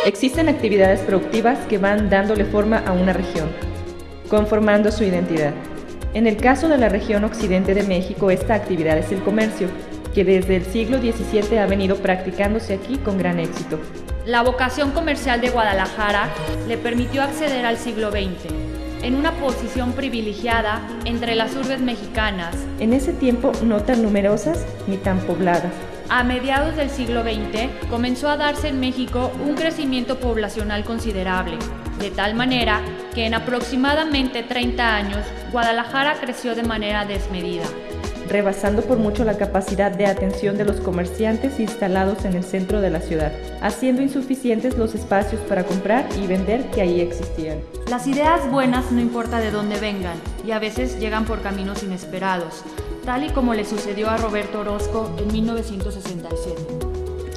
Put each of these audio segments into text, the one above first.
Existen actividades productivas que van dándole forma a una región, conformando su identidad. En el caso de la región occidente de México, esta actividad es el comercio, que desde el siglo XVII ha venido practicándose aquí con gran éxito. La vocación comercial de Guadalajara le permitió acceder al siglo XX, en una posición privilegiada entre las urbes mexicanas. En ese tiempo no tan numerosas ni tan pobladas. A mediados del siglo XX comenzó a darse en México un crecimiento poblacional considerable, de tal manera que en aproximadamente 30 años Guadalajara creció de manera desmedida, rebasando por mucho la capacidad de atención de los comerciantes instalados en el centro de la ciudad, haciendo insuficientes los espacios para comprar y vender que ahí existían. Las ideas buenas no importa de dónde vengan, y a veces llegan por caminos inesperados, tal y como le sucedió a Roberto Orozco en 1967.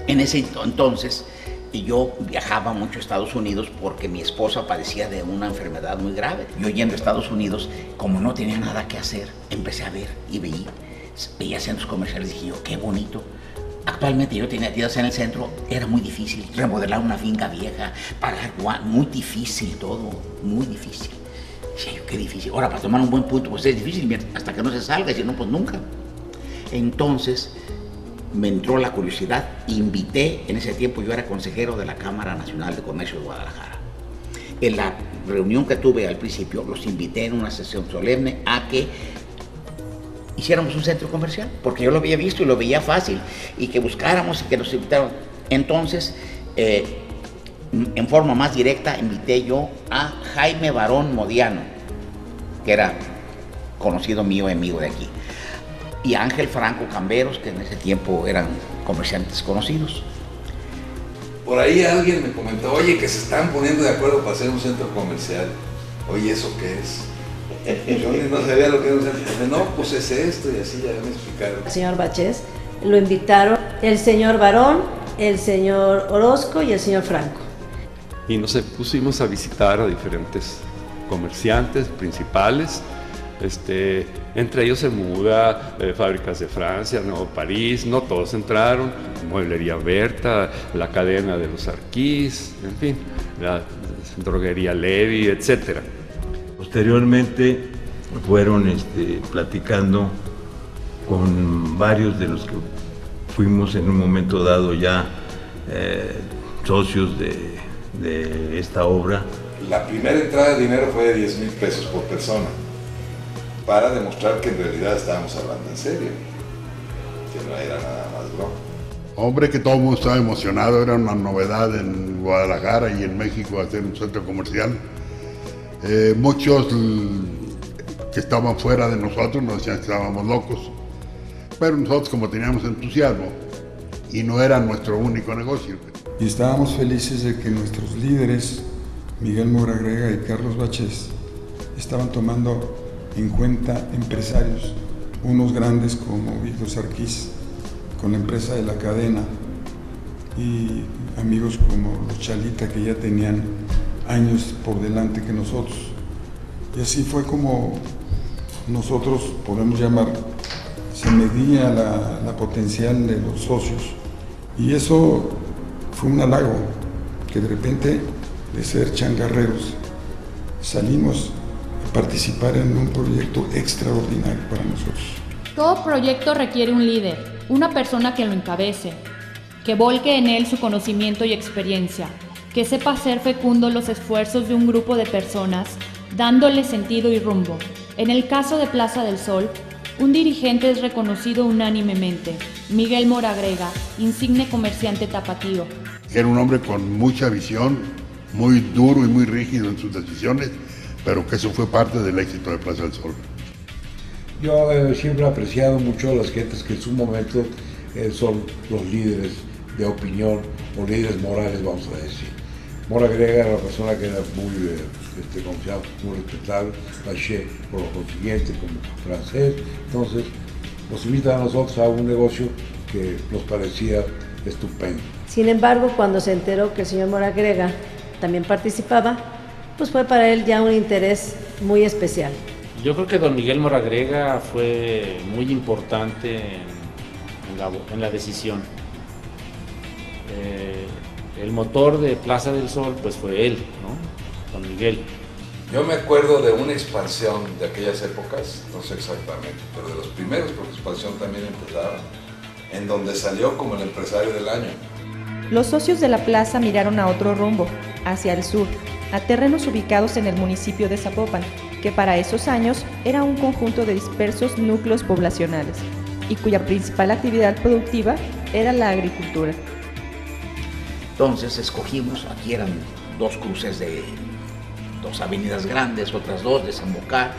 En ese entonces, yo viajaba mucho a Estados Unidos porque mi esposa padecía de una enfermedad muy grave. Yo yendo a Estados Unidos, como no tenía nada que hacer, empecé a ver y veía centros comerciales y dije yo, qué bonito. Actualmente yo tenía tiendas en el centro, era muy difícil remodelar una finca vieja, pagar muy difícil todo, muy difícil. Decía yo, qué difícil. Ahora, para tomar un buen punto, pues es difícil hasta que no se salga, y si no, pues nunca. Entonces, me entró la curiosidad, invité, en ese tiempo yo era consejero de la Cámara Nacional de Comercio de Guadalajara. En la reunión que tuve al principio, los invité en una sesión solemne a que hiciéramos un centro comercial, porque yo lo había visto y lo veía fácil, y que buscáramos y que nos invitaran. Entonces, en forma más directa, invité yo a Jaime Barón Modiano, que era conocido mío, amigo de aquí, y a Ángel Franco Camberos, que en ese tiempo eran comerciantes conocidos. Por ahí alguien me comentó, oye, que se están poniendo de acuerdo para hacer un centro comercial. Oye, ¿eso qué es? Yo no sabía lo que era un centro comercial. No, pues es esto, y así ya me explicaron. El señor Bachés lo invitaron el señor Barón, el señor Orozco y el señor Franco. Y nos pusimos a visitar a diferentes comerciantes principales. Entre ellos se muda fábricas de Francia, no, París, no todos entraron, Mueblería Berta, la cadena de los Arquís, en fin, la droguería Levi, etc. Posteriormente fueron platicando con varios de los que fuimos en un momento dado ya socios de esta obra. La primera entrada de dinero fue de 10,000 pesos por persona, para demostrar que en realidad estábamos hablando en serio, que no era nada más broma. Hombre, que todo el mundo estaba emocionado, era una novedad en Guadalajara y en México hacer un centro comercial. Muchos que estaban fuera de nosotros nos decían que estábamos locos, pero nosotros, como teníamos entusiasmo y no era nuestro único negocio. Y estábamos felices de que nuestros líderes, Miguel Moragrega y Carlos Bachés, estaban tomando en cuenta empresarios, unos grandes como Víctor Sarquís, con la empresa de la cadena, y amigos como los Chalita, que ya tenían años por delante que nosotros. Y así fue como nosotros, podemos llamar, se medía la potencial de los socios. Y eso fue un halago, que de repente, de ser changarreros, salimos a participar en un proyecto extraordinario para nosotros. Todo proyecto requiere un líder, una persona que lo encabece, que volque en él su conocimiento y experiencia, que sepa hacer fecundo los esfuerzos de un grupo de personas, dándole sentido y rumbo. En el caso de Plaza del Sol, un dirigente es reconocido unánimemente, Miguel Moragrega, insigne comerciante tapatío. Era un hombre con mucha visión, muy duro y muy rígido en sus decisiones, pero que eso fue parte del éxito de Plaza del Sol. Yo siempre he apreciado mucho a las gentes que en su momento son los líderes de opinión o líderes morales, vamos a decir. Moragrega era una persona que era muy confiable, muy respetable, Bachés por lo consiguiente como francés. Entonces nos invitan a nosotros a un negocio que nos parecía estupendo. Sin embargo, cuando se enteró que el señor Moragrega también participaba, pues fue para él ya un interés muy especial. Yo creo que don Miguel Moragrega fue muy importante en la decisión. El motor de Plaza del Sol pues fue él, ¿no? Don Miguel. Yo me acuerdo de una expansión de aquellas épocas, no sé exactamente, pero de los primeros, porque expansión también empezaba, en donde salió como el empresario del año. Los socios de la plaza miraron a otro rumbo, hacia el sur, a terrenos ubicados en el municipio de Zapopan, que para esos años era un conjunto de dispersos núcleos poblacionales, y cuya principal actividad productiva era la agricultura. Entonces escogimos, aquí eran dos cruces de dos avenidas grandes, otras dos de San Bocar.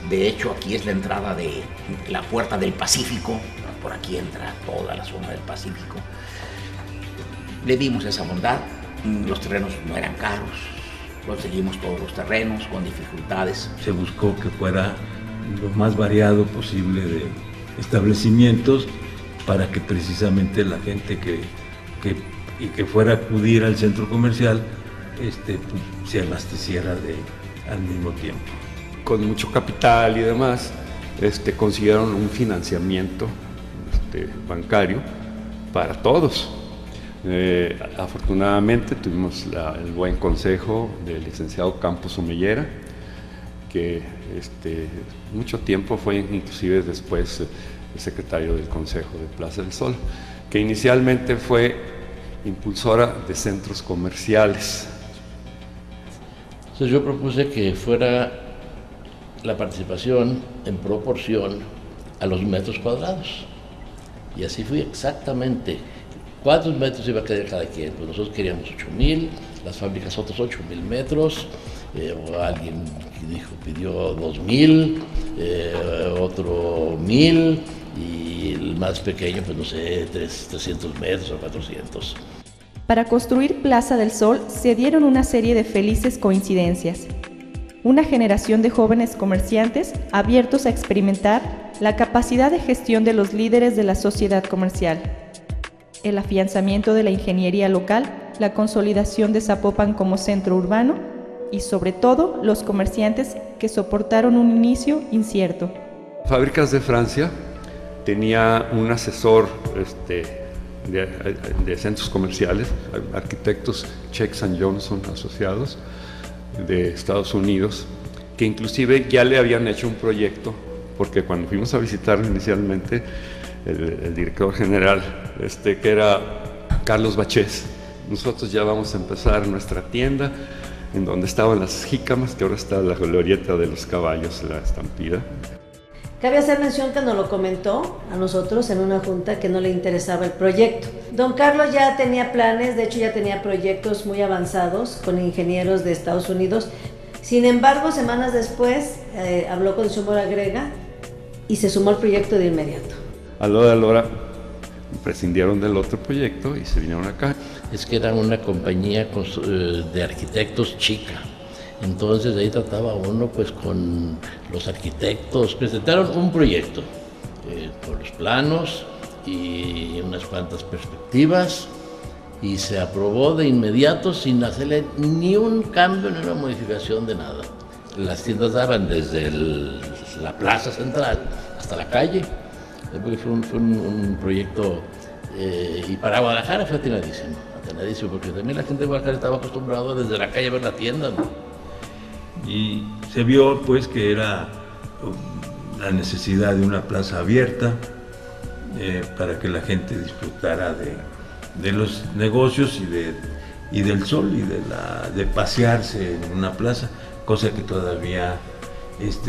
De hecho, aquí es la entrada de la Puerta del Pacífico, por aquí entra toda la zona del Pacífico. Le dimos esa bondad, los terrenos no eran caros, conseguimos todos los terrenos con dificultades. Se buscó que fuera lo más variado posible de establecimientos para que precisamente la gente que fuera a acudir al centro comercial se abasteciera al mismo tiempo. Con mucho capital y demás, consiguieron un financiamiento bancario para todos. Afortunadamente tuvimos el buen consejo del licenciado Campos Omellera, que mucho tiempo fue inclusive después el secretario del Consejo de Plaza del Sol, que inicialmente fue impulsora de centros comerciales. Entonces yo propuse que fuera la participación en proporción a los metros cuadrados, y así fue exactamente. ¿Cuántos metros iba a querer cada quien? Pues nosotros queríamos 8,000, las fábricas otros 8,000 metros, o alguien pidió 2,000, otro 1,000, y el más pequeño, pues no sé, 300 metros o 400. Para construir Plaza del Sol se dieron una serie de felices coincidencias. Una generación de jóvenes comerciantes abiertos a experimentar la capacidad de gestión de los líderes de la sociedad comercial. El afianzamiento de la ingeniería local, la consolidación de Zapopan como centro urbano y, sobre todo, los comerciantes que soportaron un inicio incierto. Fábricas de Francia tenía un asesor de centros comerciales, arquitectos Checks & Johnson asociados de Estados Unidos, que inclusive ya le habían hecho un proyecto, porque cuando fuimos a visitar inicialmente, el director general, que era Carlos Bachés, nosotros ya vamos a empezar nuestra tienda en donde estaban las jícamas, que ahora está la glorieta de los caballos, la estampida. Cabe hacer mención que nos lo comentó a nosotros en una junta que no le interesaba el proyecto. Don Carlos ya tenía planes, de hecho ya tenía proyectos muy avanzados con ingenieros de Estados Unidos. Sin embargo, semanas después habló con el señor Moragrega y se sumó al proyecto de inmediato. A lo de Alora prescindieron del otro proyecto y se vinieron acá. Es que era una compañía de arquitectos chica. Entonces ahí trataba uno pues con los arquitectos, presentaron un proyecto con los planos y unas cuantas perspectivas y se aprobó de inmediato sin hacerle ni un cambio ni una modificación de nada. Las tiendas daban desde la plaza central hasta la calle, porque fue un proyecto y para Guadalajara fue atinadísimo, porque también la gente de Guadalajara estaba acostumbrada desde la calle a ver la tienda, ¿no? Y se vio pues que era la necesidad de una plaza abierta para que la gente disfrutara de los negocios y del sol y de pasearse en una plaza, cosa que todavía es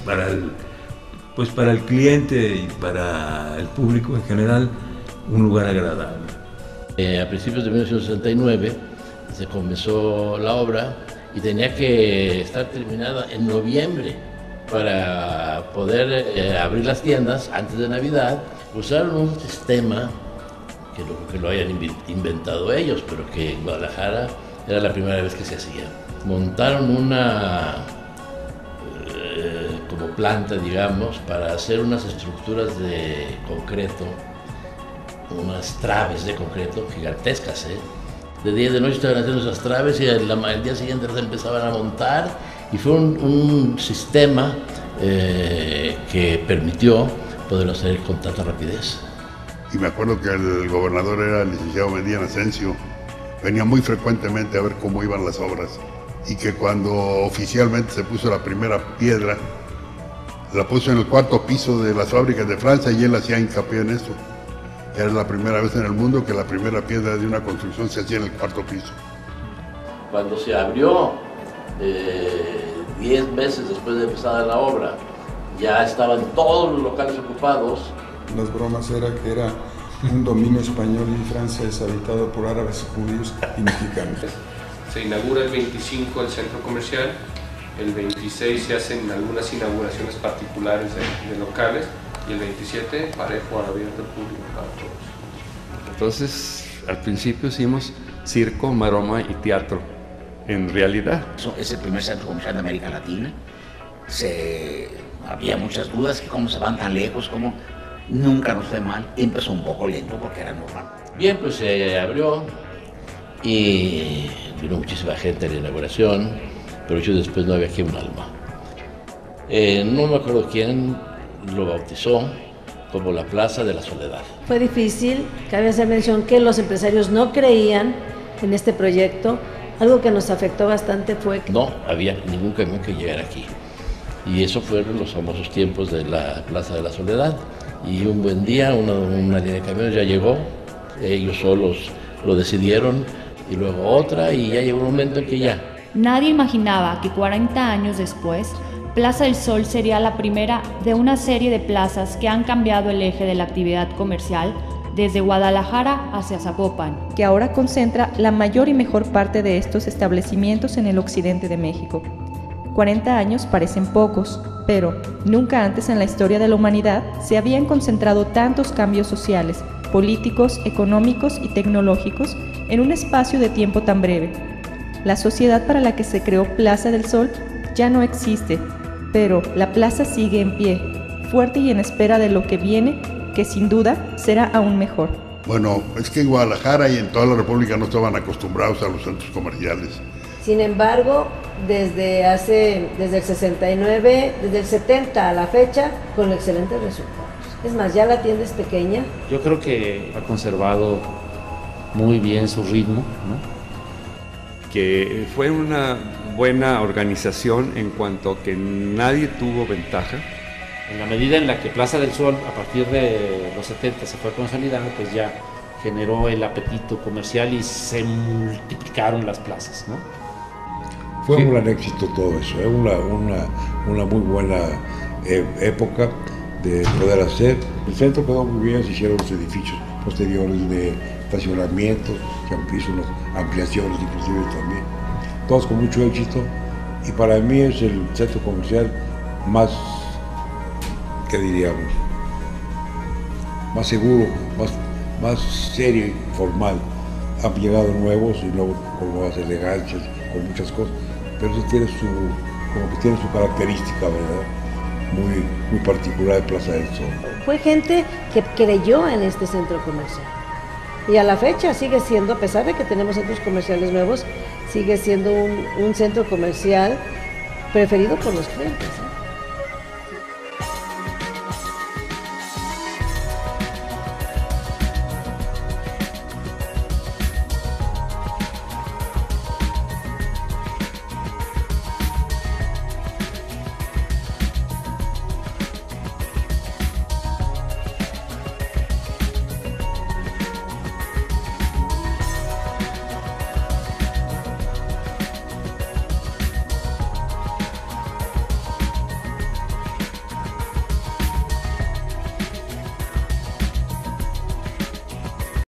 para el cliente y para el público en general un lugar agradable. A principios de 1969 se comenzó la obra y tenía que estar terminada en noviembre para poder abrir las tiendas antes de Navidad. Usaron un sistema que no creo que lo hayan inventado ellos, pero que en Guadalajara era la primera vez que se hacía. Montaron una como planta, digamos, para hacer unas estructuras de concreto, unas traves de concreto gigantescas, De día y de noche estaban haciendo esas traves y el día siguiente las empezaban a montar y fue un sistema que permitió poderlo hacer con tanta rapidez. y me acuerdo que el gobernador era el licenciado Medina Asensio, venía muy frecuentemente a ver cómo iban las obras, y que cuando oficialmente se puso la primera piedra, la puso en el 4º piso de las fábricas de Francia, y él hacía hincapié en eso. Era la primera vez en el mundo que la primera piedra de una construcción se hacía en el 4º piso. Cuando se abrió, 10 meses después de empezar la obra, ya estaban todos los locales ocupados. Las bromas era que era un dominio español y Francia es habitado por árabes, judíos y mexicanos. Se inaugura el 25 el centro comercial, el 26 se hacen algunas inauguraciones particulares de locales y el 27 parejo al abierto al público para todos. Entonces, al principio hicimos circo, maroma y teatro, en realidad. Es el primer centro comercial de América Latina. Había muchas dudas que cómo se van tan lejos, cómo nunca nos fue mal. Empezó un poco lento porque era normal. Bien, pues se abrió y vino muchísima gente a la inauguración, pero yo después no había aquí un alma. No me acuerdo quién lo bautizó como la Plaza de la Soledad. Fue difícil, cabe hacer mención que los empresarios no creían en este proyecto. Algo que nos afectó bastante fue que no había ningún camión que llegara aquí. Y eso fueron los famosos tiempos de la Plaza de la Soledad. Y un buen día una línea de camiones ya llegó, ellos solos lo decidieron, y luego otra, y ya llegó un momento en que ya. Nadie imaginaba que 40 años después, Plaza del Sol sería la primera de una serie de plazas que han cambiado el eje de la actividad comercial desde Guadalajara hacia Zapopan, que ahora concentra la mayor y mejor parte de estos establecimientos en el occidente de México. 40 años parecen pocos, pero nunca antes en la historia de la humanidad se habían concentrado tantos cambios sociales, políticos, económicos y tecnológicos en un espacio de tiempo tan breve. La sociedad para la que se creó Plaza del Sol ya no existe, pero la plaza sigue en pie, fuerte y en espera de lo que viene, que sin duda será aún mejor. Bueno, es que en Guadalajara y en toda la República no estaban acostumbrados a los centros comerciales. Sin embargo, desde el 69, desde el 70 a la fecha, con excelentes resultados. Es más, ya la tienda es pequeña. Yo creo que ha conservado muy bien su ritmo, ¿no? Que fue una buena organización en cuanto a que nadie tuvo ventaja. En la medida en la que Plaza del Sol, a partir de los 70, se fue consolidando, pues ya generó el apetito comercial y se multiplicaron las plazas, ¿no? Fue un gran éxito todo eso, una muy buena época de poder hacer. El centro quedó muy bien, se hicieron los edificios posteriores de estacionamientos, se hizo unas ampliaciones inclusive también, todos con mucho éxito, y para mí es el centro comercial más, ¿qué diríamos?, más seguro, más serio y formal. Han llegado nuevos y nuevos con nuevas elegancias, con muchas cosas, pero eso tiene su característica, ¿verdad?, muy particular de Plaza del Sol. Fue gente que creyó en este centro comercial. Y a la fecha sigue siendo, a pesar de que tenemos centros comerciales nuevos, sigue siendo un centro comercial preferido por los clientes.